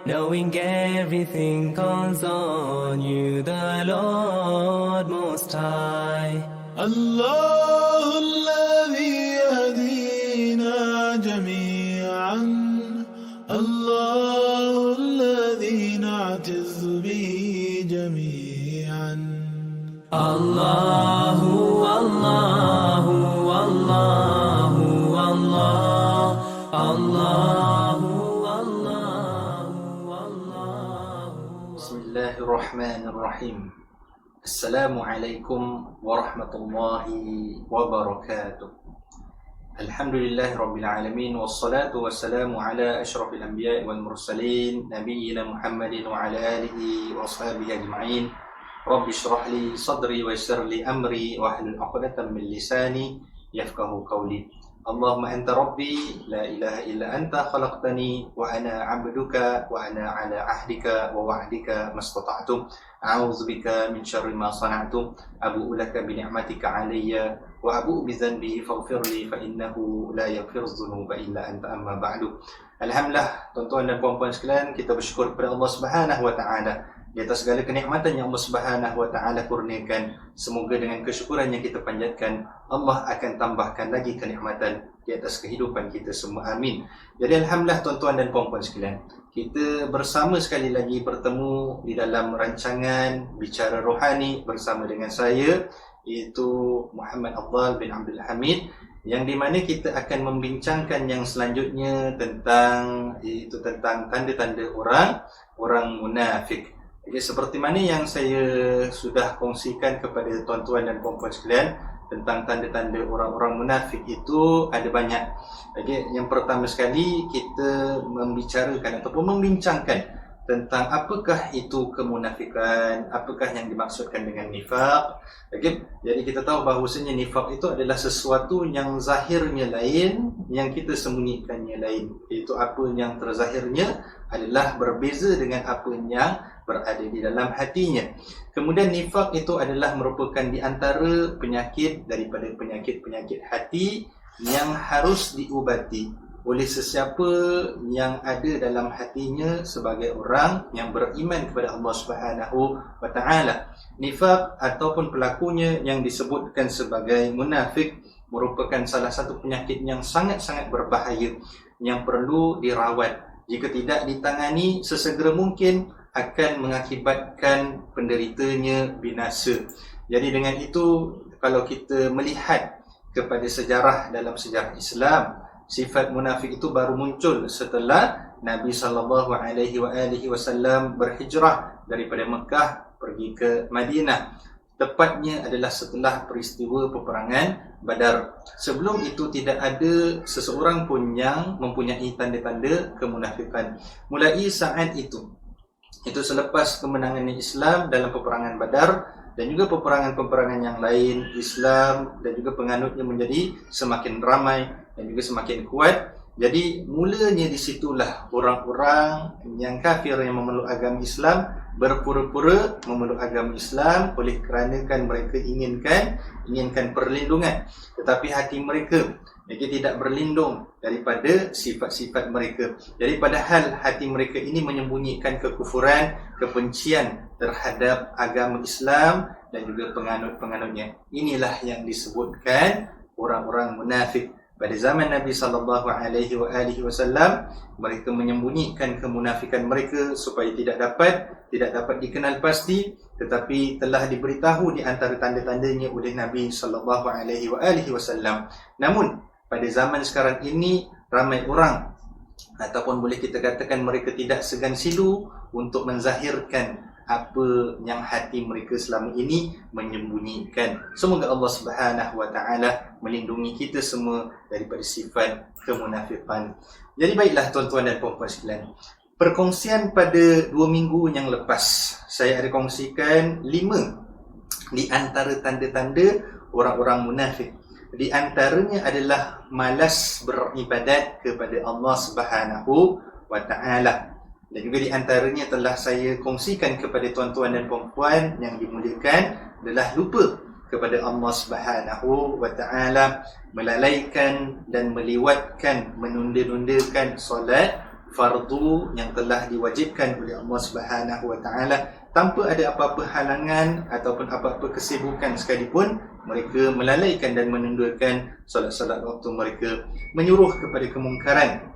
knowing everything calls on you, the Lord Most High. الله الذي يهدينا جميعا، الله الذي نعتز به جميعا. الله الله الله الله الله الله. بسم الله الرحمن الرحيم. السلام عليكم ورحمة الله وبركاته. الحمد لله رب العالمين، والصلاة والسلام على أشرف الأنبياء والمرسلين نبينا محمد وعلى آله وأصحابه أجمعين. رب اشرح لي صدري ويسر لي أمري واحلل عقدة من لساني يفقه قولي. اللهم أنت ربي لا إله إلا أنت خلقتني وأنا عبدك وأنا على عهدك ووعدك ما استطعت. أعوذ بك من شر ما صنعت، أبوء لك بنعمتك علي وأبوء بذنبي فاغفر لي فإنه لا يغفر الذنوب إلا أنت. أما بعد. Alhamdulillah, tuan-tuan dan puan-puan sekalian, kita bersyukur kepada Allah Subhanahu wa taala di atas segala kenikmatan yang Allah Subhanahu wa taala kurniakan. Semoga dengan kesyukuran yang kita panjatkan, Allah akan tambahkan lagi kenikmatan di atas kehidupan kita semua. Amin. Jadi alhamdulillah tuan-tuan dan puan-puan sekalian, kita bersama sekali lagi bertemu di dalam rancangan Bicara Rohani bersama dengan saya, iaitu Muhammad Afdal bin Abdul Hamid, yang di mana kita akan membincangkan yang selanjutnya tentang tanda-tanda orang munafik. Jadi seperti mana yang saya sudah kongsikan kepada tuan-tuan dan puan-puan sekalian, tentang tanda-tanda orang-orang munafik itu ada banyak. Okay, yang pertama sekali kita membicarakan ataupun membincangkan tentang apakah itu kemunafikan, apakah yang dimaksudkan dengan nifaq. Okay, jadi kita tahu bahawasanya nifaq itu adalah sesuatu yang zahirnya lain, yang kita sembunyikannya lain. Itu apa yang terzahirnya adalah berbeza dengan apa yang berada di dalam hatinya. Kemudian nifaq itu adalah merupakan di antara penyakit daripada penyakit-penyakit hati yang harus diubati oleh sesiapa yang ada dalam hatinya sebagai orang yang beriman kepada Allah Subhanahu wa taala. Nifaq ataupun pelakunya yang disebutkan sebagai munafik merupakan salah satu penyakit yang sangat-sangat berbahaya yang perlu dirawat. Jika tidak ditangani sesegera mungkin akan mengakibatkan penderitanya binasa. Jadi dengan itu, kalau kita melihat kepada sejarah dalam sejarah Islam, sifat munafik itu baru muncul setelah Nabi SAW berhijrah daripada Mekah pergi ke Madinah. Tepatnya adalah setelah peristiwa peperangan Badar. Sebelum itu tidak ada seseorang pun yang mempunyai tanda-tanda kemunafikan. Mulai saat itu selepas kemenangan Islam dalam peperangan Badar dan juga peperangan-peperangan yang lain, Islam dan juga penganutnya menjadi semakin ramai dan juga semakin kuat. Jadi mulanya disitulah orang-orang yang kafir yang memeluk agama Islam berpura-pura memeluk agama Islam oleh kerana kan mereka inginkan perlindungan, tetapi hati mereka tidak berlindung daripada sifat-sifat mereka. Jadi padahal hati mereka ini menyembunyikan kekufuran, kebencian terhadap agama Islam dan juga penganut-penganutnya. Inilah yang disebutkan orang-orang munafik. Pada zaman Nabi SAW, mereka menyembunyikan kemunafikan mereka supaya tidak dapat dikenal pasti, tetapi telah diberitahu di antara tanda-tandanya oleh Nabi SAW. Namun pada zaman sekarang ini, ramai orang ataupun boleh kita katakan mereka tidak segan silu untuk menzahirkan apa yang hati mereka selama ini menyembunyikan. Semoga Allah Subhanahu wa taala melindungi kita semua daripada sifat kemunafikan. Jadi baiklah tuan-tuan dan puan-puan sekalian, perkongsian pada 2 minggu yang lepas saya ada kongsikan 5 di antara tanda-tanda orang-orang munafik. Di antaranya adalah malas beribadat kepada Allah Subhanahu wa taala. Dan juga di antaranya telah saya kongsikan kepada tuan-tuan dan puan-puan yang dimuliakan adalah lupa kepada Allah Subhanahu wa taala, melalaikan dan melewatkan, menunda-nundakan solat fardu yang telah diwajibkan oleh Allah Subhanahu wa taala tanpa ada apa-apa halangan ataupun apa-apa kesibukan sekalipun. Mereka melalaikan dan menundakan solat-solat waktu mereka, menyuruh kepada kemungkaran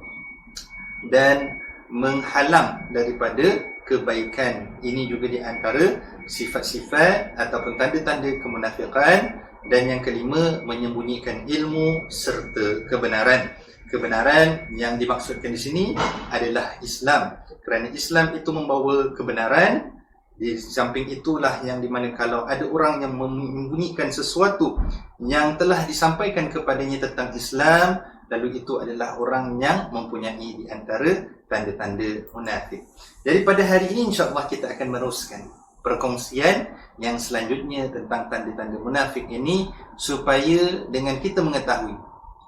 dan menghalang daripada kebaikan. Ini juga di antara sifat-sifat ataupun tanda-tanda kemunafikan. Dan yang kelima, menyembunyikan ilmu serta kebenaran. Kebenaran yang dimaksudkan di sini adalah Islam, kerana Islam itu membawa kebenaran. Di samping itulah yang dimana kalau ada orang yang menyembunyikan sesuatu yang telah disampaikan kepadanya tentang Islam, lalu itu adalah orang yang mempunyai di antara tanda-tanda munafik. Jadi pada hari ini insya-Allah kita akan meneruskan perkongsian yang selanjutnya tentang tanda-tanda munafik ini, supaya dengan kita mengetahui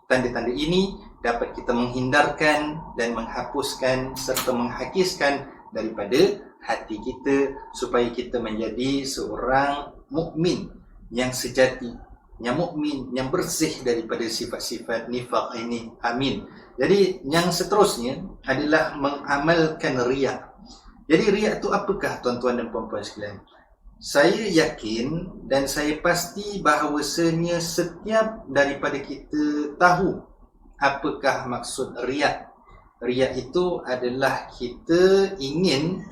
tanda-tanda ini dapat kita menghindarkan dan menghapuskan serta menghakiskan daripada hati kita, supaya kita menjadi seorang mukmin yang sejati, yang mukmin yang bersih daripada sifat-sifat nifaq ini. Amin. Jadi yang seterusnya adalah mengamalkan riya. Jadi riya itu apakah, tuan-tuan dan puan-puan sekalian? Saya yakin dan saya pasti bahawasanya setiap daripada kita tahu apakah maksud riya. Riya itu adalah kita ingin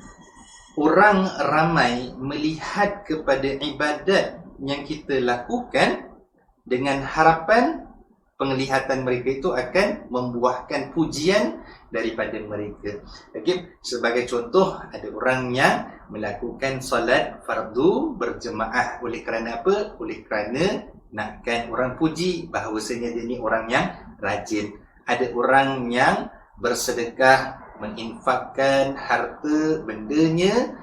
orang ramai melihat kepada ibadat yang kita lakukan dengan harapan penglihatan mereka itu akan membuahkan pujian daripada mereka. Okay. Sebagai contoh, ada orang yang melakukan solat fardu berjemaah. Oleh kerana apa? Oleh kerana nakkan orang puji bahawasanya dia ni orang yang rajin. Ada orang yang bersedekah, menginfakkan harta bendanya,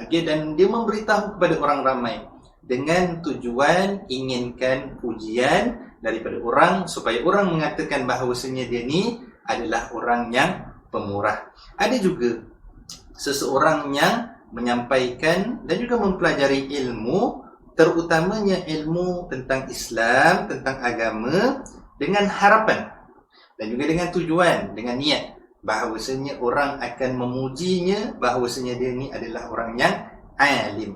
dan dia memberitahu kepada orang ramai dengan tujuan inginkan pujian daripada orang, supaya orang mengatakan bahawasanya dia ni adalah orang yang pemurah. Ada juga seseorang yang menyampaikan dan juga mempelajari ilmu, terutamanya ilmu tentang Islam, tentang agama, dengan harapan dan juga dengan tujuan, dengan niat bahawasanya orang akan memujinya, bahawasanya dia ni adalah orang yang alim,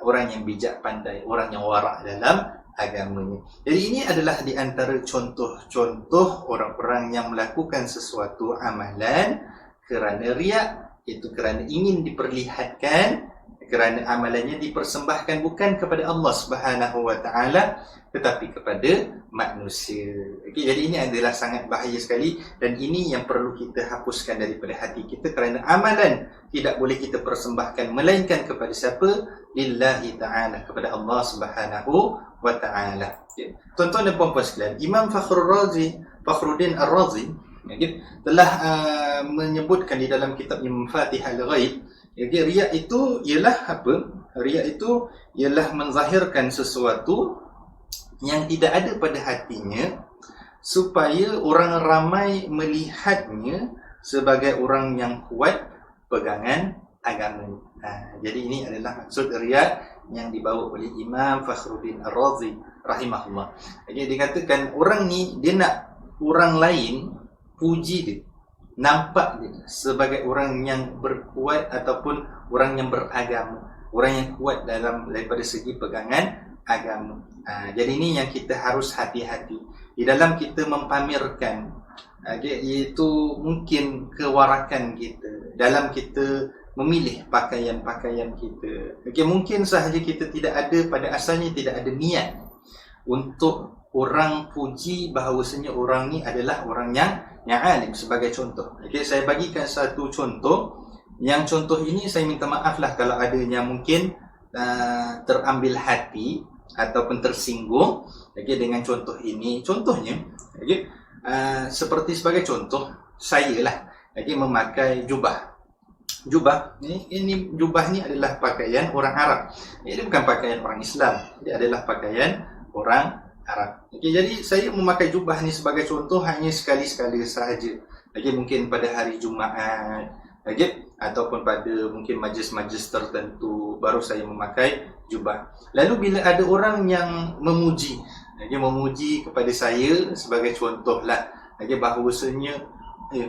orang yang bijak pandai, orang yang warak dalam agamanya. Jadi ini adalah di antara contoh-contoh orang-orang yang melakukan sesuatu amalan kerana riya, itu kerana ingin diperlihatkan, kerana amalannya dipersembahkan bukan kepada Allah Subhanahu wa taala tetapi kepada manusia. Okey, jadi ini adalah sangat bahaya sekali, dan ini yang perlu kita hapuskan daripada hati kita, kerana amalan tidak boleh kita persembahkan melainkan kepada siapa? Lillahi ta'ala, kepada Allah Subhanahu wa ta'ala. Okay. Tuan-tuan dan puan-puan sekalian, Imam Fakhruddin Ar-Razi telah menyebutkan di dalam kitabnya Mafatihul Ghaib. Jadi riya itu ialah apa? Riya itu ialah menzahirkan sesuatu yang tidak ada pada hatinya, supaya orang ramai melihatnya sebagai orang yang kuat pegangan agama. Jadi ini adalah maksud riya yang dibawa oleh Imam Fakhruddin Ar-Razi rahimahullah. Jadi dikatakan orang ni dia nak orang lain puji dia, nampak dia sebagai orang yang berkuat ataupun orang yang beragama, orang yang kuat daripada segi pegangan agama. Jadi ini yang kita harus hati-hati di dalam kita mempamerkan, iaitu mungkin kewarakan kita dalam kita memilih pakaian-pakaian kita. Mungkin sahaja kita tidak ada, pada asalnya tidak ada niat untuk orang puji bahawasanya orang ni adalah orang yang alim. Sebagai contoh, saya bagikan satu contoh. Yang contoh ini saya minta maaf lah kalau ada yang mungkin terambil hati ataupun tersinggung dengan contoh ini. Contohnya seperti sebagai contoh, saya lah memakai jubah. Jubah ini jubah ni adalah pakaian orang Arab. Ini bukan pakaian orang Islam, dia adalah pakaian orang Arab. Jadi saya memakai jubah ni sebagai contoh hanya sekali-sekala sahaja. Mungkin pada hari Jumaat, ataupun pada mungkin majlis-majlis tertentu baru saya memakai jubah. Lalu bila ada orang yang memuji kepada saya sebagai contohlah, bahawasanya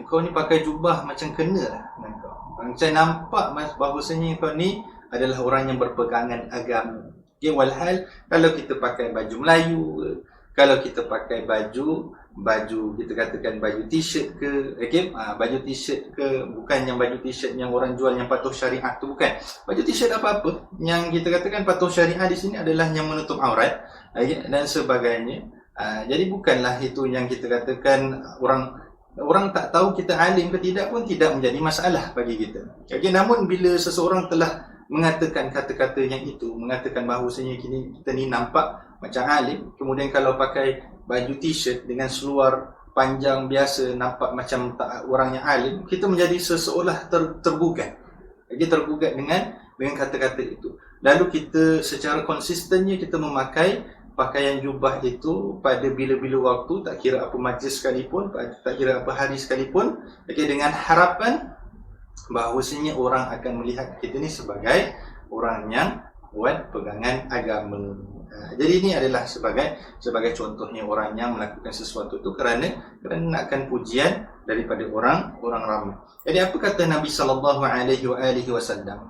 kau ni pakai jubah macam kena lah dengan kau. Macam nampak bahawasanya kau ni adalah orang yang berpegangan agama. Okay, walhal kalau kita pakai baju Melayu, kalau kita pakai baju kita katakan baju t-shirt ke, okay? Baju t-shirt ke, bukan yang baju t-shirt yang orang jual yang patuh syariah tu, bukan. Baju t-shirt apa-apa yang kita katakan patuh syariah di sini adalah yang menutup aurat, okay? Dan sebagainya. Jadi bukanlah itu yang kita katakan orang tak tahu kita alim ke tidak pun tidak menjadi masalah bagi kita. Okay? Namun bila seseorang telah mengatakan kata-kata yang itu, mengatakan bahawasanya kita ni nampak macam alim, kemudian kalau pakai baju t-shirt dengan seluar panjang biasa nampak macam tak orang yang alim, kita menjadi seseolah tergugat. Jadi tergugat dengan kata-kata itu. Lalu kita secara konsistennya kita memakai pakaian jubah itu pada bila-bila waktu, tak kira apa majlis sekalipun, tak kira apa hari sekalipun, okay, dengan harapan bahawasanya orang akan melihat kita ni sebagai orang yang kuat pegangan agama. Jadi ini adalah sebagai contohnya orang yang melakukan sesuatu itu kerana nakkan pujian daripada orang ramai. Jadi apa kata Nabi SAW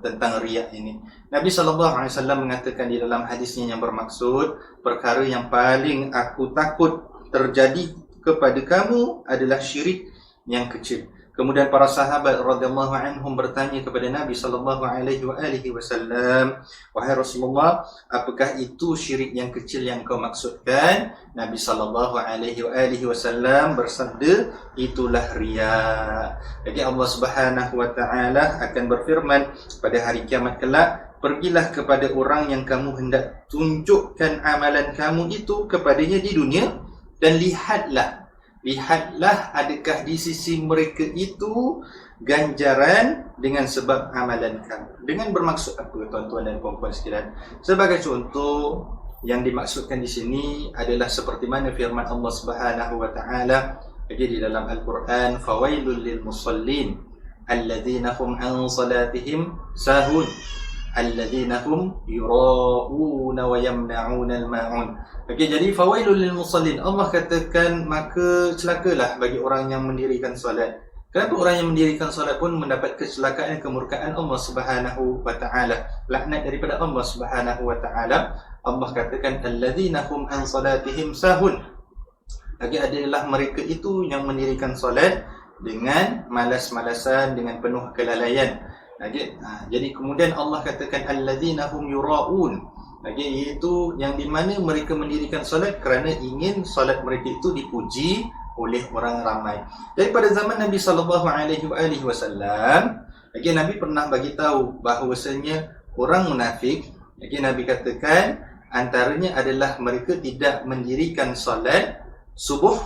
tentang riya ini? Nabi SAW mengatakan di dalam hadisnya yang bermaksud, perkara yang paling aku takut terjadi kepada kamu adalah syirik yang kecil. Kemudian para sahabat radhiyallahu anhum bertanya kepada Nabi sallallahu alaihi wasallam, wahai Rasulullah, apakah itu syirik yang kecil yang kau maksudkan? Nabi sallallahu alaihi wasallam bersabda, itulah riya. Jadi Allah Subhanahu wa taala akan berfirman pada hari kiamat kelak, pergilah kepada orang yang kamu hendak tunjukkan amalan kamu itu kepadanya di dunia dan lihatlah adakah di sisi mereka itu ganjaran dengan sebab amalan kamu. Dengan bermaksud apa, tuan-tuan dan puan-puan sekalian? Sebagai contoh, yang dimaksudkan di sini adalah seperti mana firman Allah Subhanahu wa taala di dalam Al-Quran, fawailul lil musallin alladzina hum an salatihim sahun alladzina hum yura'una wa yamna'una al-ma'un. Okey, jadi fawailul lil musallin, Allah katakan maka celakalah bagi orang yang mendirikan solat. Kenapa orang yang mendirikan solat pun mendapat kecelakaan, kemurkaan Allah Subhanahu wa taala, laknat daripada Allah Subhanahu wa taala? Allah katakan alladzina hum an salatihim sahun. Okey, adalah mereka itu yang mendirikan solat dengan malas-malasan, dengan penuh kelalaian. Jadi kemudian Allah katakan alladzina hum yura'un, iaitu yang di mana mereka mendirikan solat kerana ingin solat mereka itu dipuji oleh orang ramai. Jadi pada zaman Nabi sallallahu alaihi wasallam, Nabi pernah bagi tahu bahawasanya orang munafik, Nabi katakan antaranya adalah mereka tidak mendirikan solat subuh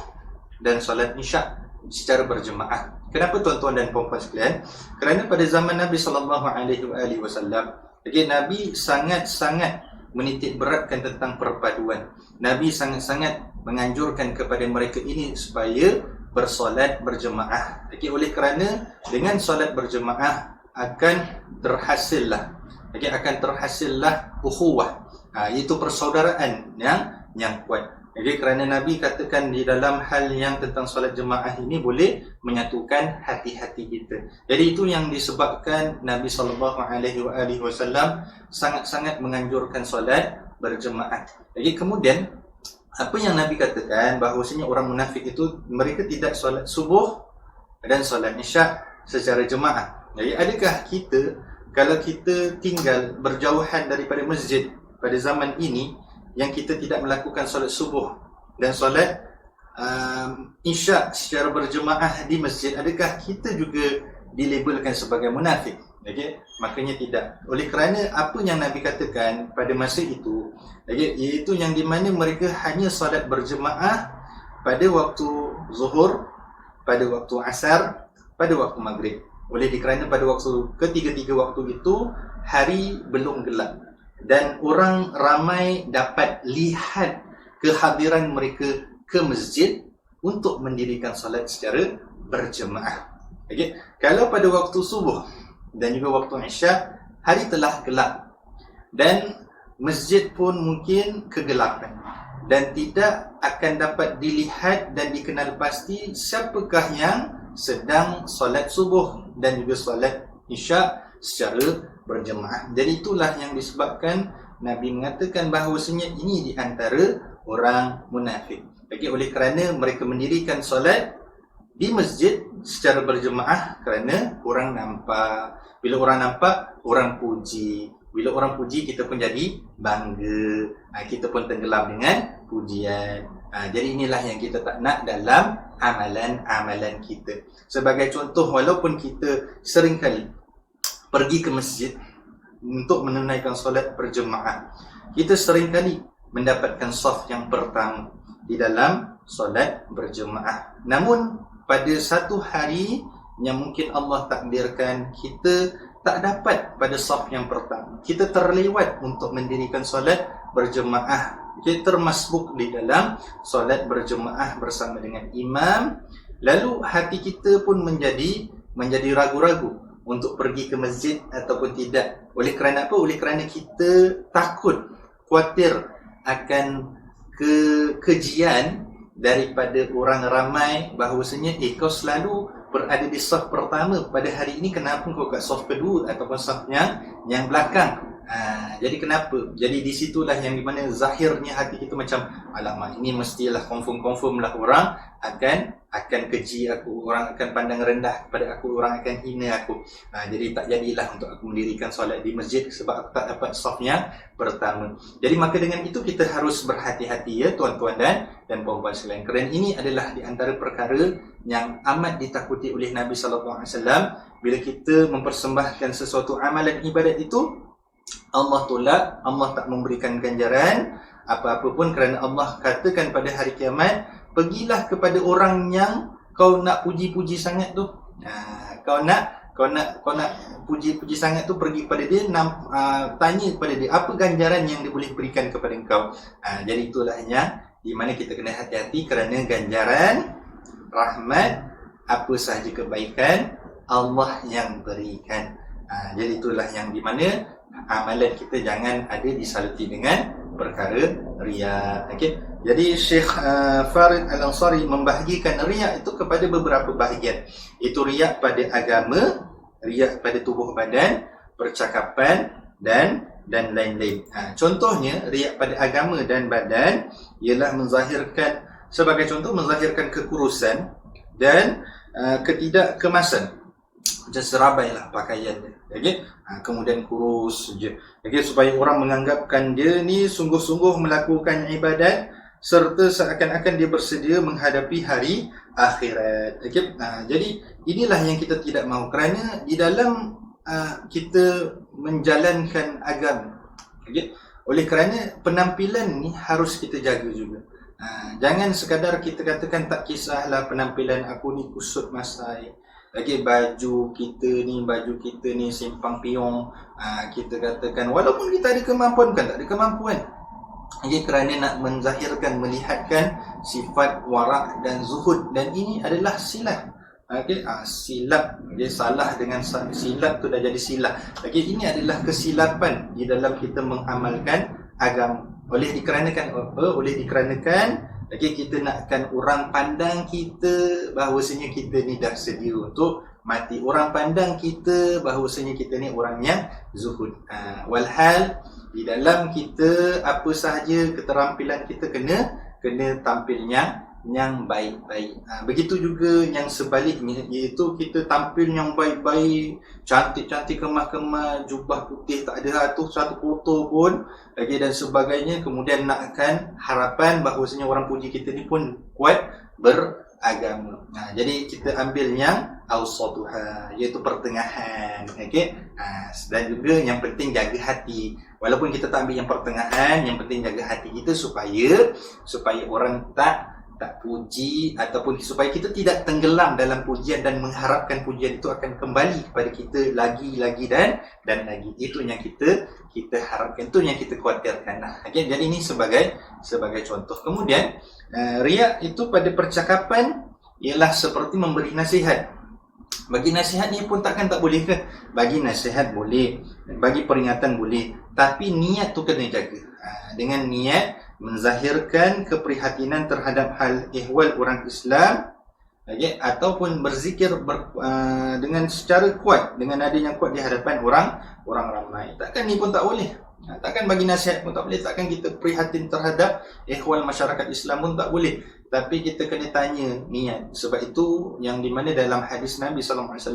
dan solat isyak secara berjemaah. Kenapa tuan-tuan dan puan-puan sekalian? Kerana pada zaman Nabi sallallahu alaihi wasallam, Nabi sangat-sangat menitik beratkan tentang perpaduan. Nabi sangat-sangat menganjurkan kepada mereka ini supaya bersolat berjemaah. Oleh kerana dengan solat berjemaah akan terhasillah ukhuwah, iaitu persaudaraan yang kuat. Kerana Nabi katakan di dalam hal yang tentang solat jemaah ini boleh menyatukan hati-hati kita. Jadi itu yang disebabkan Nabi SAW sangat-sangat menganjurkan solat berjemaah. Jadi kemudian apa yang Nabi katakan bahawasanya orang munafik itu mereka tidak solat subuh dan solat isyak secara jemaah. Jadi adakah kita kalau kita tinggal berjauhan daripada masjid pada zaman ini yang kita tidak melakukan solat subuh dan solat isyak secara berjemaah di masjid, adakah kita juga dilabelkan sebagai munafik? Maknanya tidak. Oleh kerana apa yang Nabi katakan pada masa itu, iaitu yang di mana mereka hanya solat berjemaah pada waktu zuhur, pada waktu asar, pada waktu maghrib. Oleh kerana pada waktu ketiga-tiga waktu itu hari belum gelap dan orang ramai dapat lihat kehadiran mereka ke masjid untuk mendirikan solat secara berjemaah. Kalau pada waktu subuh dan juga waktu isyak, hari telah gelap dan masjid pun mungkin kegelapan dan tidak akan dapat dilihat dan dikenal pasti siapakah yang sedang solat subuh dan juga solat isyak secara berjemaah. Jadi itulah yang disebabkan Nabi mengatakan bahawasanya ini di antara orang munafik. Bagi oleh kerana mereka mendirikan solat di masjid secara berjemaah kerana orang nampak. Bila orang nampak, orang puji. Bila orang puji, kita pun jadi bangga. Kita pun tenggelam dengan pujian. Jadi inilah yang kita tak nak dalam amalan-amalan kita. Sebagai contoh, walaupun kita seringkali pergi ke masjid untuk menunaikan solat berjemaah, kita seringkali mendapatkan saf yang pertama di dalam solat berjemaah. Namun pada satu hari yang mungkin Allah takdirkan kita tak dapat pada saf yang pertama, kita terlewat untuk mendirikan solat berjemaah, kita termasbuk di dalam solat berjemaah bersama dengan imam, lalu hati kita pun menjadi ragu-ragu untuk pergi ke masjid ataupun tidak. Oleh kerana apa? Oleh kerana kita takut, khawatir akan kekejian daripada orang ramai bahawasanya kau selalu berada di saf pertama pada hari ini, kenapa kau kat saf kedua ataupun saf yang belakang? Jadi kenapa? Jadi di situlah yang di mana zahirnya hati kita macam, alamak, ini mestilah confirm lah orang akan keji aku, orang akan pandang rendah kepada aku, orang akan hina aku. Jadi tak jadilah untuk aku mendirikan solat di masjid sebab aku tak dapat saf yang pertama. Jadi maka dengan itu kita harus berhati-hati ya tuan-tuan dan puan-puan sekalian. Kerana ini adalah di antara perkara yang amat ditakuti oleh Nabi sallallahu alaihi wasallam. Bila kita mempersembahkan sesuatu amalan ibadat itu, Allah tolak, Allah tak memberikan ganjaran apa-apa pun, kerana Allah katakan pada hari kiamat, pergilah kepada orang yang kau nak puji-puji sangat tu. Kau nak puji-puji sangat tu, pergi kepada dia, tanya kepada dia apa ganjaran yang dia boleh berikan kepada engkau. Jadi itulah yang di mana kita kena hati-hati, kerana ganjaran, rahmat, apa sahaja kebaikan Allah yang berikan. Jadi itulah yang di mana amalan kita jangan ada disaluti dengan perkara riya. Okey. Jadi Syekh Farid Al-Ansari membahagikan riya itu kepada beberapa bahagian. Itu riya pada agama, riya pada tubuh badan, percakapan dan lain-lain. Contohnya riya pada agama dan badan ialah menzahirkan, sebagai contoh, menzahirkan kekurusan dan ketidakkemasan. Macam serabailah pakaian dia, okay? Kemudian kurus je, okay? Supaya orang menganggapkan dia ni sungguh-sungguh melakukan ibadat, serta seakan-akan dia bersedia menghadapi hari akhirat, okay? Jadi inilah yang kita tidak mahu, kerana di dalam kita menjalankan agama, okay? Oleh kerana penampilan ni harus kita jaga juga. Jangan sekadar kita katakan tak kisahlah penampilan aku ni kusut masai, okay, baju kita ni simpang piong, kita katakan walaupun kita ada kemampuan, bukan tak ada kemampuan, okay, kerana nak menzahirkan, melihatkan sifat warak dan zuhud, dan ini adalah silap. Okay, silap, okay, salah dengan silap tu dah jadi silap. Okay, ini adalah kesilapan di dalam kita mengamalkan agama. Oleh dikarenakan apa? Oleh dikarenakan okay, kita nakkan orang pandang kita bahawasanya kita ni dah sedia untuk mati. Orang pandang kita bahawasanya kita ni orang yang zuhud. Walhal di dalam kita apa sahaja keterampilan kita kena tampil yang baik-baik. Begitu juga yang sebaliknya, iaitu kita tampil yang baik-baik, cantik-cantik, kemah-kemah, jubah putih, tak ada satu kotor pun, okay, dan sebagainya. Kemudian nakkan harapan bahawasanya orang puji kita ni pun kuat beragama. Jadi kita ambil yang awsatuha, iaitu pertengahan, okay? Dan juga yang penting jaga hati. Walaupun kita tak ambil yang pertengahan, yang penting jaga hati kita supaya orang tak puji, ataupun supaya kita tidak tenggelam dalam pujian dan mengharapkan pujian itu akan kembali kepada kita lagi dan lagi. Itu yang kita harapkan, itu yang kita khawatirkan. Okay, jadi ini sebagai contoh. Kemudian riya itu pada percakapan ialah seperti memberi nasihat. Bagi nasihat ni pun takkan tak boleh ke? Bagi nasihat boleh, bagi peringatan boleh, tapi niat tu kena jaga. Dengan niat menzahirkan keprihatinan terhadap hal ihwal orang Islam, Okay? Ataupun berzikir dengan secara kuat, dengan nada yang kuat di hadapan orang ramai. Takkan ni pun tak boleh. Takkan bagi nasihat pun tak boleh. Takkan kita prihatin terhadap ikhwan masyarakat Islam pun tak boleh. Tapi kita kena tanya niat. Sebab itu yang di mana dalam hadis Nabi SAW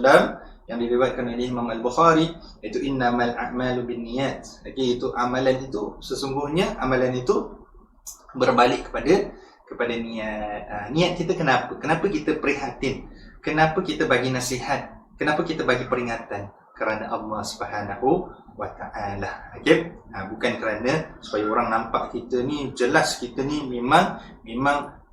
yang diriwayatkan oleh Imam Al-Bukhari, itu innamal a'malu binniyat. Okay, itu amalan itu sesungguhnya amalan itu berbalik kepada niat. Niat kita kenapa? Kenapa kita prihatin? Kenapa kita bagi nasihat? Kenapa kita bagi peringatan? Kerana Allah Subhanahu wa ta'ala. Okay? Bukan kerana supaya orang nampak kita ni jelas kita ni memang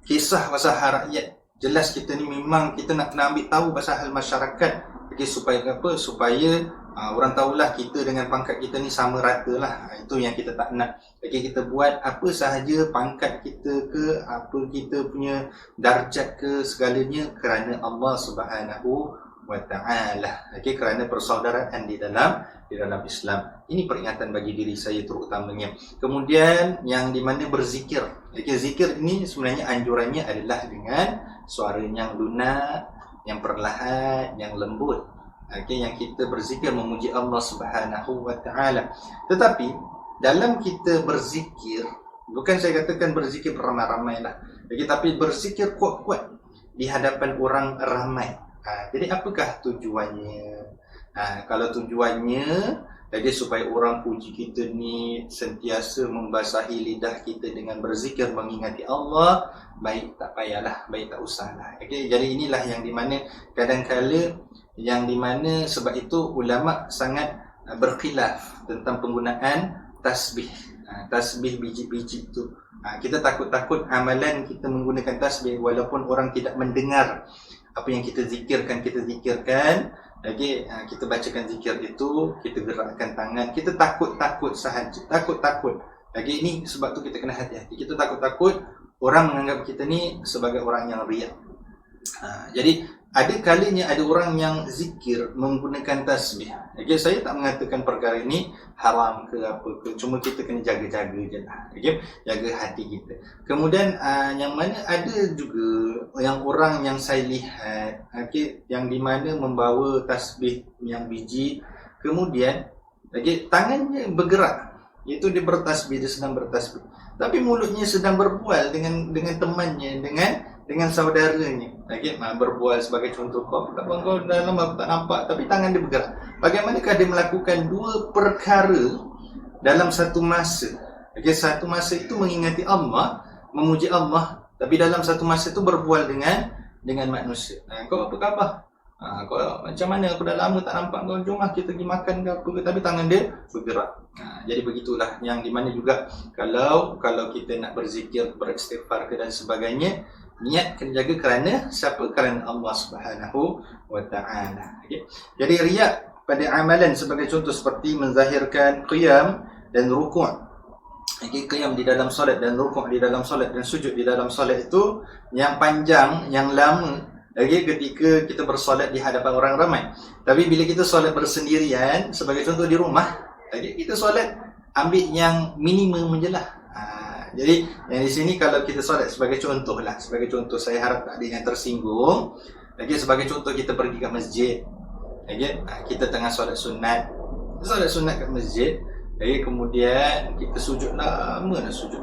kisah pasal rakyat. Jelas kita ni memang kita nak kena ambil tahu pasal hal masyarakat. Okay, supaya apa? Supaya orang tahulah kita dengan pangkat kita ni sama rata lah. Itu yang kita tak nak. Okay, kita buat apa sahaja, pangkat kita ke, apa kita punya darjat ke, segalanya kerana Allah Subhanahu wa ta'ala. Okay, kerana persaudaraan di dalam Islam. Ini peringatan bagi diri saya terutamanya. Kemudian yang di mana berzikir. Okay, zikir ini sebenarnya anjurannya adalah dengan suara yang lunak, yang perlahan, yang lembut. Okay, yang kita berzikir memuji Allah Subhanahu wa ta'ala. Tetapi dalam kita berzikir, bukan saya katakan berzikir beramai-ramai lah. Okay, tapi berzikir kuat-kuat di hadapan orang ramai. Jadi apakah tujuannya? Kalau tujuannya jadi supaya orang puji kita ni sentiasa membasahi lidah kita dengan berzikir mengingati Allah, baik tak payahlah, baik tak usahlah. Okay, jadi inilah yang di mana kadang-kala yang di mana sebab itu ulama sangat berkhilaf tentang penggunaan tasbih. Tasbih biji-biji itu. Kita takut-takut amalan kita menggunakan tasbih walaupun orang tidak mendengar apa yang kita zikirkan. Okay, kita bacakan zikir itu, kita gerakkan tangan, kita takut-takut sahaja, takut-takut. Okay, ini sebab tu kita kena hati-hati. Kita takut-takut orang menganggap kita ni sebagai orang yang riak. Jadi ada kalanya ada orang yang zikir menggunakan tasbih. Okay, saya tak mengatakan perkara ini haram ke apa ke, cuma kita kena jaga-jaga je lah. Okay, jaga hati kita. Kemudian yang mana ada juga yang orang yang saya lihat, okay, yang di mana membawa tasbih yang biji, kemudian okay, tangannya bergerak, iaitu dia bertasbih, dia sedang bertasbih, tapi mulutnya sedang berbual dengan temannya, dengan saudaranya. Okay, berbual sebagai contoh, kau dalam aku tak nampak, tapi tangan dia bergerak. Bagaimanakah dia melakukan dua perkara dalam satu masa? Okay, satu masa itu mengingati Allah, memuji Allah, tapi dalam satu masa itu berbual dengan manusia. Kau apa khabar? Kau macam mana? Aku dah lama tak nampak kau. Jomlah kita pergi makan ke apa ke, tapi tangan dia bergerak. Jadi begitulah yang di mana juga kalau kita nak berzikir, beristighfar dan sebagainya, niat kena jaga kerana siapa? Kerana Allah Subhanahu wa ta'ala. Okay. Jadi riak pada amalan sebagai contoh seperti menzahirkan qiyam dan rukuk. Okay, qiyam di dalam solat dan rukuk di dalam solat dan sujud di dalam solat itu yang panjang, yang lama. Okay, ketika kita bersolat di hadapan orang ramai. Tapi bila kita solat bersendirian, sebagai contoh di rumah, okay, kita solat ambil yang minimum je lah. Jadi yang di sini kalau kita solat sebagai contoh lah, sebagai contoh, saya harap tak ada yang tersinggung. Okay, sebagai contoh kita pergi ke masjid, okay, kita tengah solat sunat kat masjid, okay, kemudian kita sujud lama dah sujud.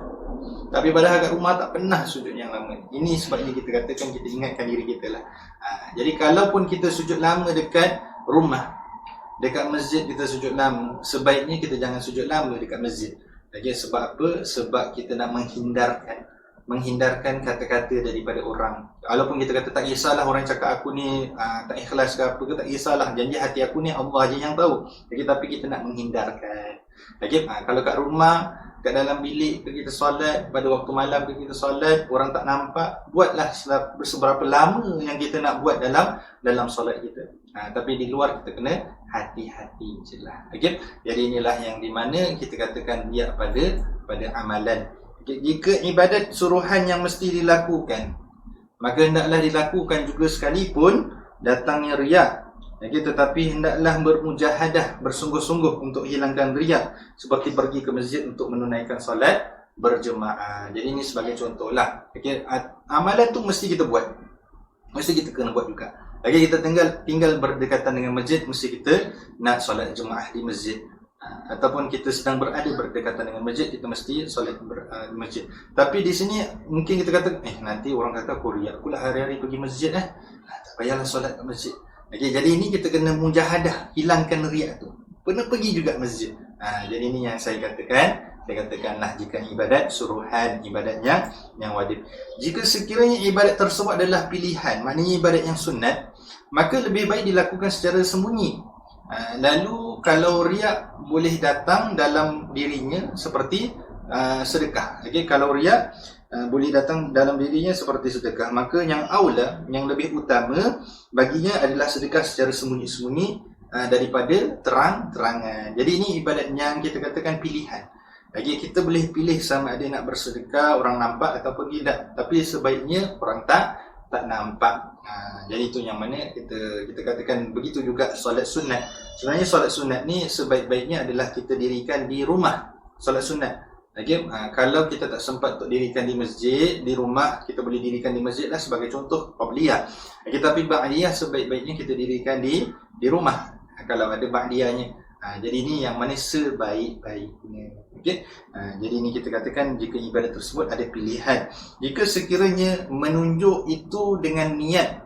Tapi padahal kat rumah tak pernah sujud yang lama. Ini sebabnya kita katakan kita ingatkan diri kita lah. Jadi kalaupun kita sujud lama dekat rumah, dekat masjid kita sujud lama, sebaiknya kita jangan sujud lama dekat masjid. Okay, sebab apa? Sebab kita nak menghindarkan kata-kata daripada orang. Walaupun kita kata tak kisahlah orang cakap aku ni tak ikhlas ke apa ke, tak kisahlah, janji hati aku ni Allah je yang tahu. Okay, tapi kita nak menghindarkan. Okay, kalau kat rumah, kat dalam bilik kita solat, pada waktu malam kita solat, orang tak nampak, buatlah seberapa lama yang kita nak buat dalam solat kita. Tapi di luar kita kena hati-hati je lah. Okay? Jadi inilah yang di mana kita katakan riak pada amalan. Okay? Jika ibadat suruhan yang mesti dilakukan, maka hendaklah dilakukan juga sekalipun datangnya riak. Okay? Tetapi hendaklah bermujahadah, bersungguh-sungguh untuk hilangkan riak, seperti pergi ke masjid untuk menunaikan solat berjemaah. Jadi ini sebagai contoh lah. Okay? Amalan tu mesti kita buat. mesti kita kena buat juga. Okey, kita tinggal berdekatan dengan masjid, mesti kita nak solat Jumaat di masjid. Ataupun kita sedang berada berdekatan dengan masjid, kita mesti solat di masjid. Tapi di sini mungkin kita kata, nanti orang kata aku riak pula hari-hari pergi masjid tak payahlah solat di masjid. Okey, jadi ini kita kena mujahadah, hilangkan riak tu. Pernah pergi juga masjid. Jadi ini yang saya katakan. Saya katakanlah jika ibadat suruhan, ibadat yang wajib. Jika sekiranya ibadat tersebut adalah pilihan, maknanya ibadat yang sunat, maka lebih baik dilakukan secara sembunyi. Lalu kalau riak boleh datang dalam dirinya seperti sedekah. Okey, kalau riak boleh datang dalam dirinya seperti sedekah, maka yang aula, yang lebih utama baginya adalah sedekah secara sembunyi-sembunyi daripada terang-terangan. Jadi ini ibadat yang kita katakan pilihan. Lagi kita boleh pilih sama ada nak bersedekah orang nampak atau tidak, tapi sebaiknya orang tak nampak. Jadi itu yang mana kita katakan. Begitu juga solat sunat. Sebenarnya solat sunat ni sebaik-baiknya adalah kita dirikan di rumah. Solat sunat. Lagi kalau kita tak sempat untuk dirikan di masjid, di rumah kita boleh dirikan di masjid lah sebagai contoh qabliyah. Tapi ba'diyah sebaik-baiknya kita dirikan di rumah kalau ada ba'diyahnya. Jadi ini yang mana sebaik-baiknya. Okey. Jadi ini kita katakan jika ibadat tersebut ada pilihan. Jika sekiranya menunjuk itu dengan niat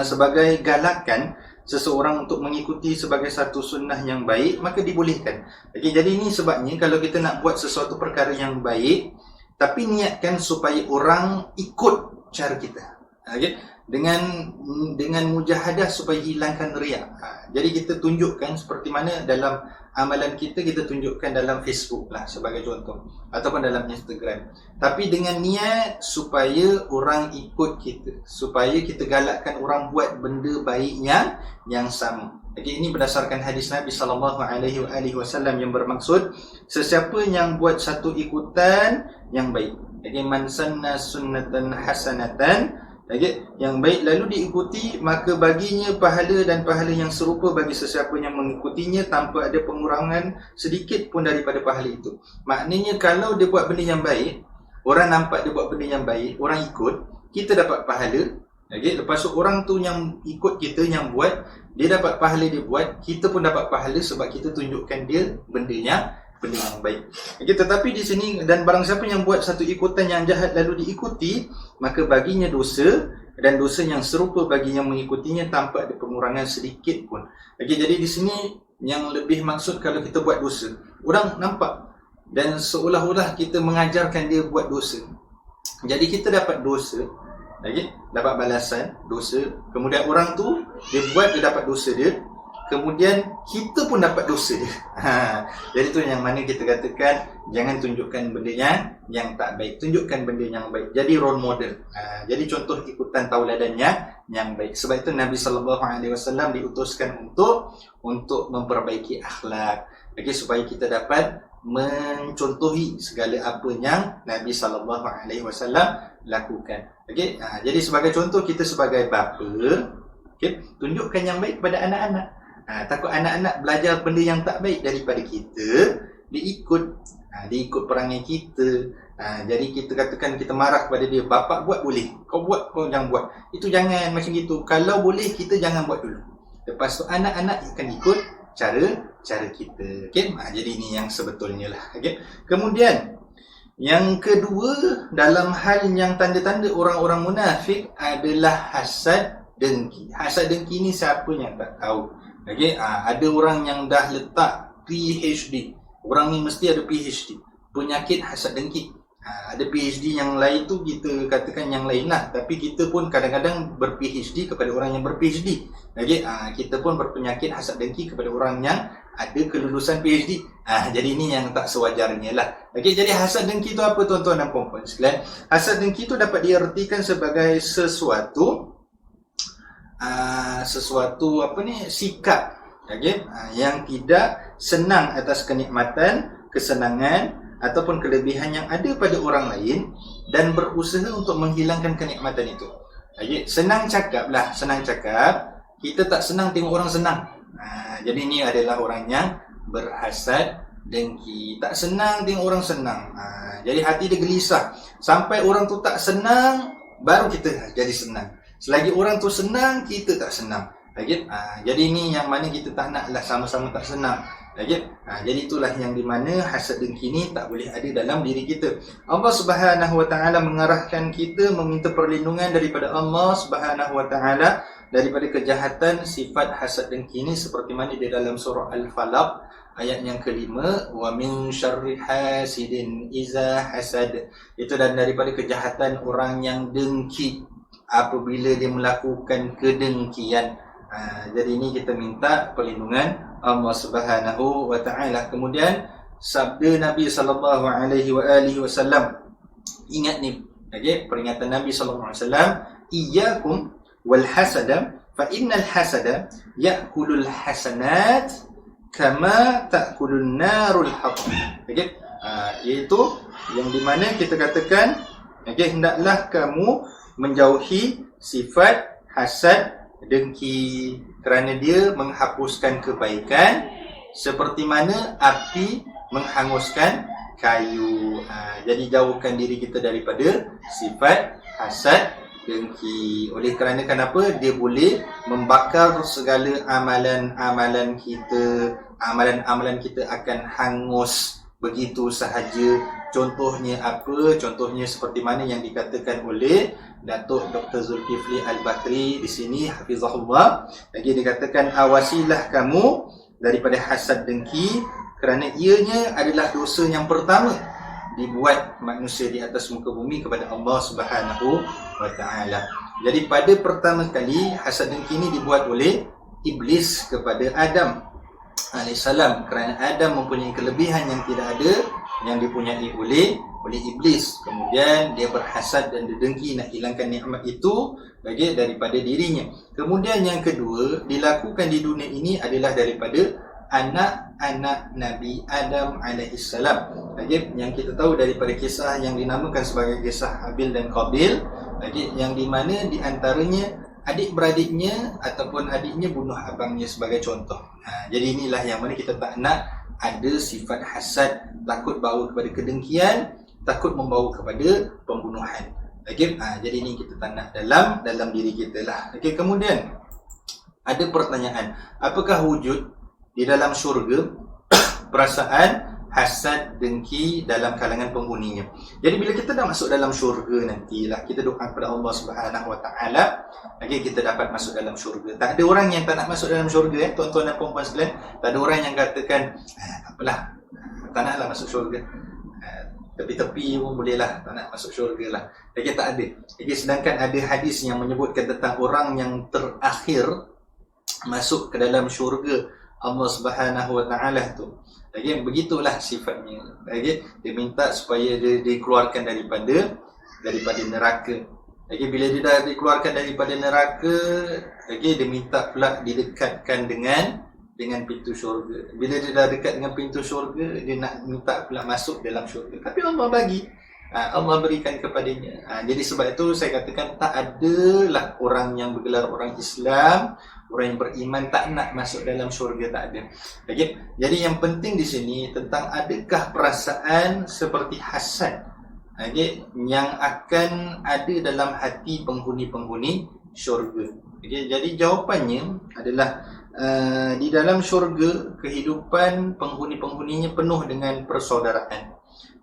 sebagai galakan seseorang untuk mengikuti sebagai satu sunnah yang baik, maka dibolehkan. Okey, jadi ini sebabnya kalau kita nak buat sesuatu perkara yang baik, tapi niatkan supaya orang ikut cara kita. Okey. Dengan mujahadah supaya hilangkan riak. Jadi kita tunjukkan seperti mana dalam amalan kita tunjukkan dalam Facebook lah sebagai contoh, ataupun dalam Instagram. Tapi dengan niat supaya orang ikut kita, supaya kita galakkan orang buat benda baik yang sama. Jadi ini berdasarkan hadis Nabi SAW yang bermaksud sesiapa yang buat satu ikutan yang baik. Jadi man sanna sunnatan hasanatan, yang baik lalu diikuti, maka baginya pahala dan pahala yang serupa bagi sesiapa yang mengikutinya tanpa ada pengurangan sedikit pun daripada pahala itu. Maknanya kalau dia buat benda yang baik, orang nampak dia buat benda yang baik, orang ikut, kita dapat pahala. Lepas tu orang tu yang ikut kita, yang buat, dia dapat pahala dia buat, kita pun dapat pahala sebab kita tunjukkan dia benda yang baik. Tetapi di sini, dan barang siapa yang buat satu ikutan yang jahat lalu diikuti, maka baginya dosa dan dosa yang serupa bagi yang mengikutinya tanpa ada pengurangan sedikit pun. Jadi di sini yang lebih maksud kalau kita buat dosa, orang nampak dan seolah-olah kita mengajarkan dia buat dosa. Jadi kita dapat dosa, dapat balasan dosa, kemudian orang tu dia buat, dia dapat dosa dia, kemudian kita pun dapat dosa dia. Jadi tu yang mana kita katakan jangan tunjukkan benda yang tak baik, tunjukkan benda yang baik. Jadi role model. Jadi contoh ikutan tauladannya yang baik. Sebab itu Nabi SAW diutuskan untuk memperbaiki akhlak. Supaya kita dapat mencontohi segala apa yang Nabi SAW lakukan. Jadi sebagai contoh, kita sebagai bapa, tunjukkan yang baik kepada anak-anak. Takut anak-anak belajar benda yang tak baik daripada kita, dia ikut perangai kita. Jadi kita katakan, kita marah kepada dia, bapak buat boleh, kau buat kau jangan buat. Itu jangan macam gitu. Kalau boleh kita jangan buat dulu. Lepas tu anak-anak akan ikut cara kita. Jadi ini yang sebetulnya lah. Kemudian yang kedua, dalam hal yang tanda-tanda orang-orang munafik adalah hasad dengki. Hasad dengki ni siapa yang tak tahu? Ada orang yang dah letak PhD. Orang ni mesti ada PhD. Penyakit hasad dengki. Ada PhD yang lain tu kita katakan yang lain lah. Tapi kita pun kadang-kadang ber-PhD kepada orang yang ber-PhD. Kita pun berpenyakit hasad dengki kepada orang yang ada kelulusan PhD. Jadi ini yang tak sewajarnya lah. Jadi hasad dengki tu apa tuan-tuan dan puan-puan sekalian? Hasad dengki tu dapat diartikan sebagai sesuatu sikap yang tidak senang atas kenikmatan, kesenangan ataupun kelebihan yang ada pada orang lain dan berusaha untuk menghilangkan kenikmatan itu. Senang cakap, kita tak senang tengok orang senang. Jadi ini adalah orang yang berhasad dengki, tak senang tengok orang senang. Jadi hati dia gelisah, sampai orang tu tak senang baru kita jadi senang. Selagi orang tu senang, kita tak senang. Jadi ni yang mana kita tak naklah sama-sama tak senang. Jadi itulah yang di mana hasad dengki ni tak boleh ada dalam diri kita. Allah Subhanahu Wa Taala mengarahkan kita meminta perlindungan daripada Allah Subhanahu Wa Taala daripada kejahatan sifat hasad dengki ni, seperti mana di dalam surah Al-Falaq ayat yang kelima, wa min syarri hasidin iza hasad. Itu dan daripada kejahatan orang yang dengki apabila dia melakukan kedengkian. Jadi ini kita minta perlindungan Allah Subhanahu Wa Taala. Kemudian sabda Nabi sallallahu alaihi wasallam, ingat ni, peringatan Nabi sallallahu alaihi wasallam, iyyakum wal hasada fa innal hasada ya'kulul hasanat kama ta'kulun narul hatab. Iaitu yang di mana kita katakan, hendaklah kamu menjauhi sifat hasad dengki, kerana dia menghapuskan kebaikan seperti mana api menghanguskan kayu. Jadi jauhkan diri kita daripada sifat hasad dengki. Oleh kerana kenapa? Dia boleh membakar segala amalan-amalan kita. Amalan-amalan kita akan hangus begitu sahaja. Contohnya apa? Contohnya seperti mana yang dikatakan oleh Datuk Dr. Zulkifli Al-Bakri di sini, hafizahullah. Lagi dikatakan, awasilah kamu daripada hasad dengki, kerana ianya adalah dosa yang pertama dibuat manusia di atas muka bumi kepada Allah Subhanahu Wa Taala. Jadi pada pertama kali hasad dengki ini dibuat oleh iblis kepada Adam alaihissalam, kerana Adam mempunyai kelebihan yang tidak ada yang dipunyai oleh iblis. Kemudian dia berhasad dan dengki nak hilangkan nikmat itu daripada dirinya. Kemudian yang kedua dilakukan di dunia ini adalah daripada anak-anak Nabi Adam alaihissalam. Yang kita tahu daripada kisah yang dinamakan sebagai kisah Habil dan Qabil, yang di mana di antaranya adik-beradiknya ataupun adiknya bunuh abangnya sebagai contoh. Jadi inilah yang mana kita tak nak ada sifat hasad, takut bawa kepada kedengkian, takut membawa kepada pembunuhan. Jadi ini kita tak nak dalam diri kita lah. Kemudian ada pertanyaan, apakah wujud di dalam syurga perasaan hasad dengki dalam kalangan penghuninya? Jadi bila kita dah masuk dalam syurga nantilah, kita doa kepada Allah Subhanahu Wa Taala, kita dapat masuk dalam syurga. Tak ada orang yang tak nak masuk dalam syurga, tuan-tuan dan puan-puan sekalian. Tak ada orang yang katakan tak apalah, tak naklah masuk syurga, tepi-tepi pun bolehlah, tak nak masuk syurga lah. Tak ada. Sedangkan ada hadis yang menyebutkan tentang orang yang terakhir masuk ke dalam syurga Allah Subhanahu Wa Taala tu. Begitulah sifatnya. Dia minta supaya dia dikeluarkan daripada neraka. Bila dia dah dikeluarkan daripada neraka, dia minta pula didekatkan dengan pintu syurga. Bila dia dah dekat dengan pintu syurga, dia nak minta pula masuk dalam syurga. Tapi Allah bagi, Allah berikan kepadanya. Jadi sebab itu saya katakan tak adalah orang yang bergelar orang Islam, orang yang beriman tak nak masuk dalam syurga, tak ada. Jadi yang penting di sini tentang adakah perasaan seperti hasad yang akan ada dalam hati penghuni-penghuni syurga. Jadi jawapannya adalah di dalam syurga kehidupan penghuni-penghuninya penuh dengan persaudaraan,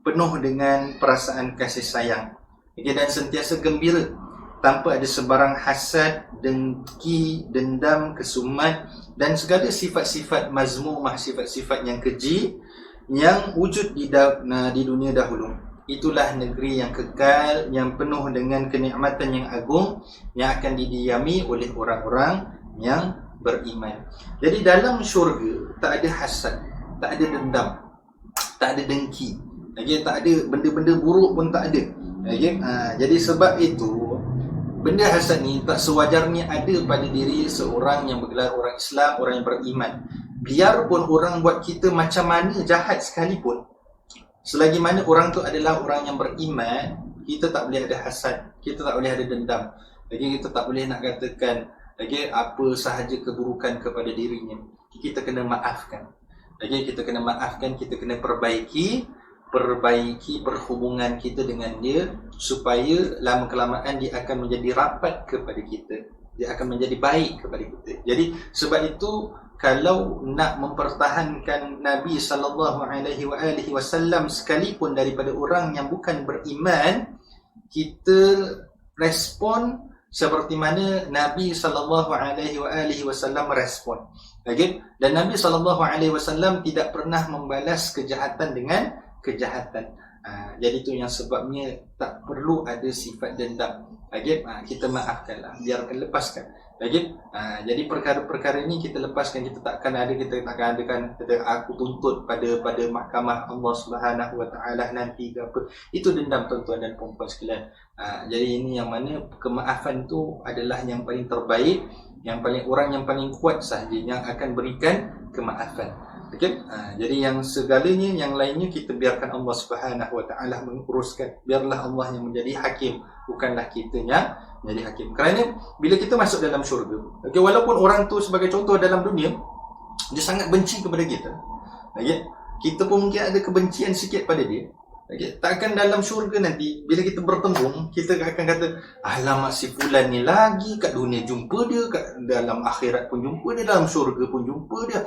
penuh dengan perasaan kasih sayang, dan sentiasa gembira tanpa ada sebarang hasad, dengki, dendam, kesumat dan segala sifat-sifat mazmumah, sifat-sifat yang keji yang wujud di dunia dahulu. Itulah negeri yang kekal, yang penuh dengan kenikmatan yang agung, yang akan didiami oleh orang-orang yang beriman. Jadi dalam syurga tak ada hasad, tak ada dendam, tak ada dengki, tak ada benda-benda buruk pun tak ada. Jadi sebab itu benda hasad ni tak sewajarnya ada pada diri seorang yang bergelar orang Islam, orang yang beriman. Biarpun orang buat kita macam mana jahat sekalipun, selagi mana orang tu adalah orang yang beriman, kita tak boleh ada hasad, kita tak boleh ada dendam. Kita tak boleh nak katakan apa sahaja keburukan kepada dirinya. Kita kena maafkan. Kita kena maafkan, kita kena perbaiki perbaiki perhubungan kita dengan dia, supaya lama-kelamaan dia akan menjadi rapat kepada kita, dia akan menjadi baik kepada kita. Jadi sebab itu, kalau nak mempertahankan Nabi SAW sekalipun daripada orang yang bukan beriman, kita respon seperti mana Nabi SAW respon. Okay? Dan Nabi SAW tidak pernah membalas kejahatan dengan kejahatan. Jadi itu yang sebabnya tak perlu ada sifat dendam. Okay? Kita maafkanlah, biarkan, lepaskan. Okay? Jadi perkara-perkara ini kita lepaskan. Kita takkan adakan kata aku tuntut pada mahkamah Allah Subhanahu Wa Taala nanti ke apa. Itu dendam, tuan-tuan dan puan-puan sekalian. Jadi ini yang mana kemaafan tu adalah yang paling terbaik, orang yang paling kuat sahaja yang akan berikan kemaafan. Okay? Jadi yang segalanya, yang lainnya kita biarkan Allah Subhanahu Wa Taala menguruskan. Biarlah Allah yang menjadi hakim, bukanlah kita yang menjadi hakim. Kerana bila kita masuk dalam syurga, okay, walaupun orang tu sebagai contoh dalam dunia dia sangat benci kepada kita, okay, kita pun mungkin ada kebencian sikit pada dia. Okay, takkan dalam syurga nanti bila kita bertemu, kita akan kata, alamak si fulan ni lagi, kat dunia jumpa dia, kat dalam akhirat pun jumpa dia, dalam syurga pun jumpa dia.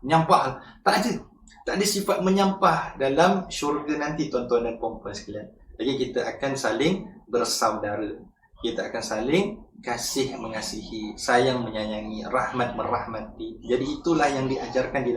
Menyampah. Tak ada sifat menyampah dalam syurga nanti, tuan-tuan dan puan-puan sekalian. Jadi kita akan saling bersaudara, kita akan saling kasih mengasihi, sayang menyayangi, rahmat merahmati. Jadi itulah yang diajarkan di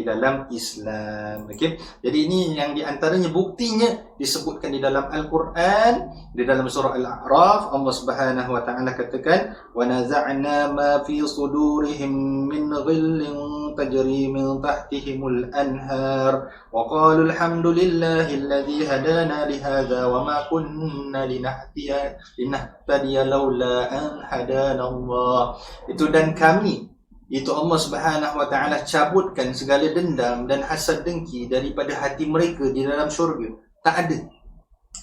dalam Islam. Okey. Jadi ini yang diantaranya buktinya disebutkan di dalam Al-Quran, di dalam surah Al-A'raf. Allah Subhanahu Wa Taala katakan, wa naza'na ma fi sudurihim min ghillin tajri min tahtihimul anhar wa qalu alhamdulillahi alladhi hadana li hadha wa ma kunna linahtadiya laula an hadana Allah. Itu dan kami, itu Allah Subhanahu Wa Taala cabutkan segala dendam dan hasad dengki daripada hati mereka di dalam syurga. Tak ada,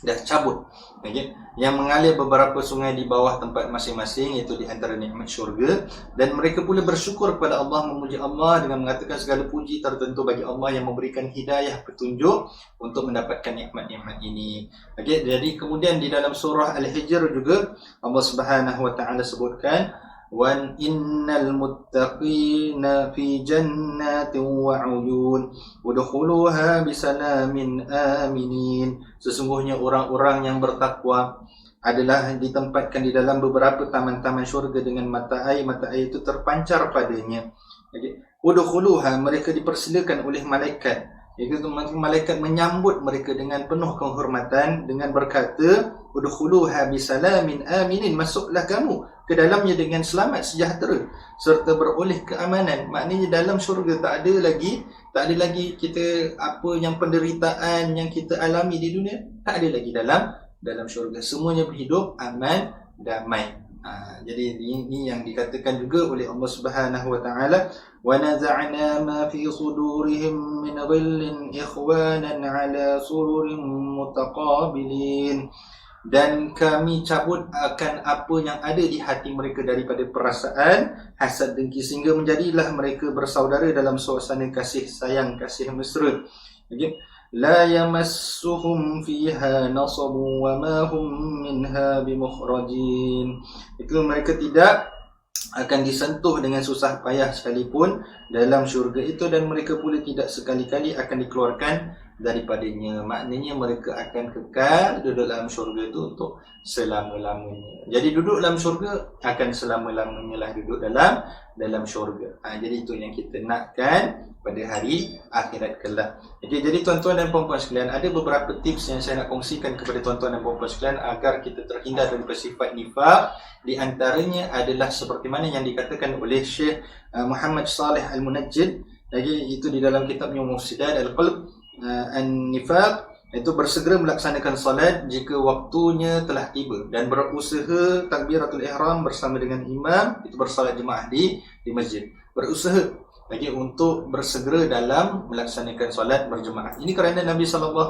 dah cabut. Okay? Yang mengalir beberapa sungai di bawah tempat masing-masing, iaitu di antara nikmat syurga. Dan mereka pula bersyukur kepada Allah, memuji Allah dengan mengatakan segala puji tertentu bagi Allah yang memberikan hidayah, petunjuk untuk mendapatkan nikmat-nikmat ini. Okay? Jadi kemudian di dalam surah Al-Hijr juga Allah Subhanahu Wa Taala sebutkan, wa innal muttaqina fi jannatin wa 'uyun udkhuluha bisalamin aminin. Sesungguhnya orang-orang yang bertakwa adalah ditempatkan di dalam beberapa taman-taman syurga dengan mata air itu terpancar padanya. Udkhuluha, mereka dipersilakan oleh malaikat. Iaitu malaikat menyambut mereka dengan penuh kehormatan dengan berkata, udkhuluha bisalamin aminin, masuklah kamu ke dalamnya dengan selamat sejahtera serta beroleh keamanan. Maknanya dalam syurga tak ada lagi kita apa yang penderitaan yang kita alami di dunia, tak ada lagi dalam syurga. Semuanya berhidup aman, damai. Jadi ini yang dikatakan juga oleh Allah Subhanahu Wa Taala, wa naza'na ma fi sudurihim min ghillin ikhwanan ala sururin mutaqabilin. Dan kami cabut akan apa yang ada di hati mereka daripada perasaan hasad dengki, sehingga menjadilah mereka bersaudara dalam suasana kasih sayang, kasih mesra. Okay? La yamassuhum fiha nasabu wa ma hum minha bimukhrajin. Itu mereka tidak akan disentuh dengan susah payah sekalipun dalam syurga itu, dan mereka pula tidak sekali-kali akan dikeluarkan daripadanya. Maknanya mereka akan kekal duduk dalam syurga itu untuk selama-lamanya. Jadi duduk dalam syurga akan selama-lamanya lah duduk dalam syurga. Jadi itu yang kita nakkan pada hari akhirat kelak. Jadi tuan-tuan dan puan-puan sekalian, ada beberapa tips yang saya nak kongsikan kepada tuan-tuan dan puan-puan sekalian agar kita terhindar daripada sifat nifaq. Di antaranya adalah seperti mana yang dikatakan oleh Syekh Muhammad Saleh Al-Munajjid. Itu di dalam kitabnya Mufsidat Al-Qalb, An-Nifaq, itu bersegera melaksanakan salat jika waktunya telah tiba dan berusaha takbiratul ihram bersama dengan imam, itu bersalat jemaah di masjid. Berusaha untuk bersegera dalam melaksanakan solat berjemaah. Ini kerana Nabi SAW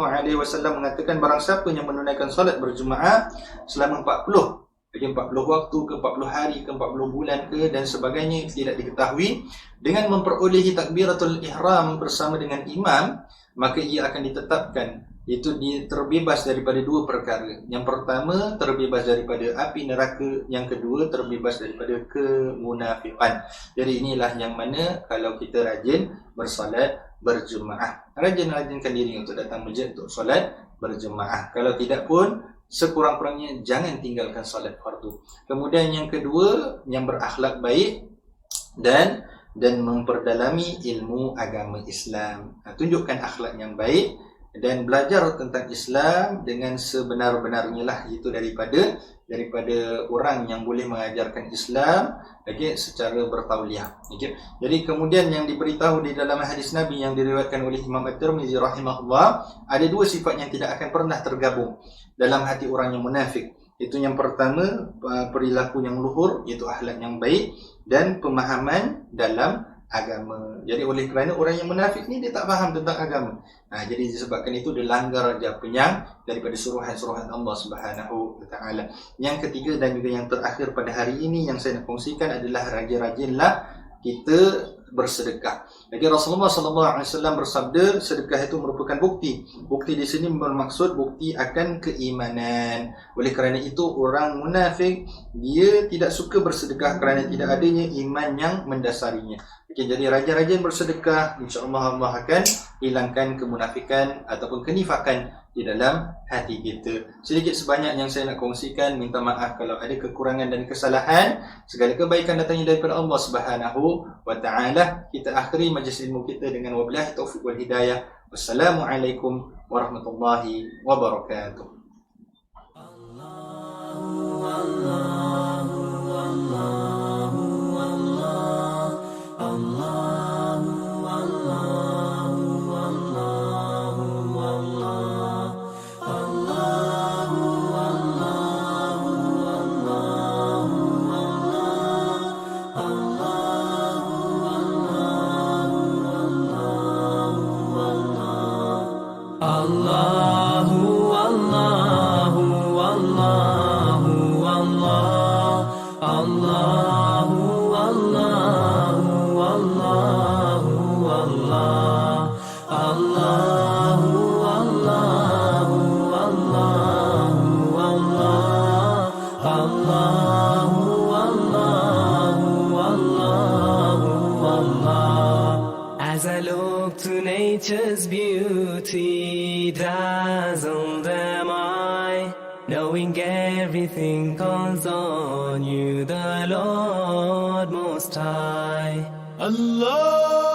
mengatakan, barang siapa yang menunaikan solat berjemaah selama 40 Bagi 40 waktu ke 40 hari ke 40 bulan ke dan sebagainya tidak diketahui. Dengan memperolehi takbiratul ihram bersama dengan imam, maka ia akan ditetapkan itu dia terbebas daripada dua perkara. Yang pertama, terbebas daripada api neraka. Yang kedua, terbebas daripada kemunafikan. Jadi inilah yang mana kalau kita rajin bersolat berjemaah, rajin-rajinkan diri untuk datang masjid untuk solat berjemaah. Kalau tidak pun sekurang-kurangnya jangan tinggalkan solat fardu. Kemudian yang kedua, yang berakhlak baik dan memperdalami ilmu agama Islam. Tunjukkan akhlak yang baik dan belajar tentang Islam dengan sebenar-benarnya lah, itu daripada orang yang boleh mengajarkan Islam secara bertauliah. Jadi kemudian yang diberitahu di dalam hadis Nabi yang diriwayatkan oleh Imam At-Tirmizi rahimahullah, ada dua sifat yang tidak akan pernah tergabung dalam hati orang yang munafik. Itu yang pertama, perilaku yang luhur, iaitu akhlak yang baik dan pemahaman dalam agama. Jadi oleh kerana orang yang munafik ni dia tak faham tentang agama. Jadi disebabkan itu dia langgar aja penyang daripada suruhan-suruhan Allah Subhanahu wa taala. Yang ketiga dan juga yang terakhir pada hari ini yang saya nak kongsikan adalah rajin-rajinlah kita bersedekah. Jadi Rasulullah SAW bersabda, sedekah itu merupakan bukti. Bukti di sini bermaksud bukti akan keimanan. Oleh kerana itu orang munafik dia tidak suka bersedekah kerana tidak adanya iman yang mendasarinya. Jadi rajin-rajin bersedekah, insya-Allah Allah akan hilangkan kemunafikan ataupun kenifakan di dalam hati kita. Sedikit sebanyak yang saya nak kongsikan. Minta maaf kalau ada kekurangan dan kesalahan. Segala kebaikan datangnya daripada Allah Subhanahu wa taala. Kita akhiri majlis ilmu kita dengan wabillahi taufiq wal hidayah. Wassalamualaikum warahmatullahi wabarakatuh. As I look to nature's beauty, dazzled am I, knowing everything calls on you, the Lord Most High. Allah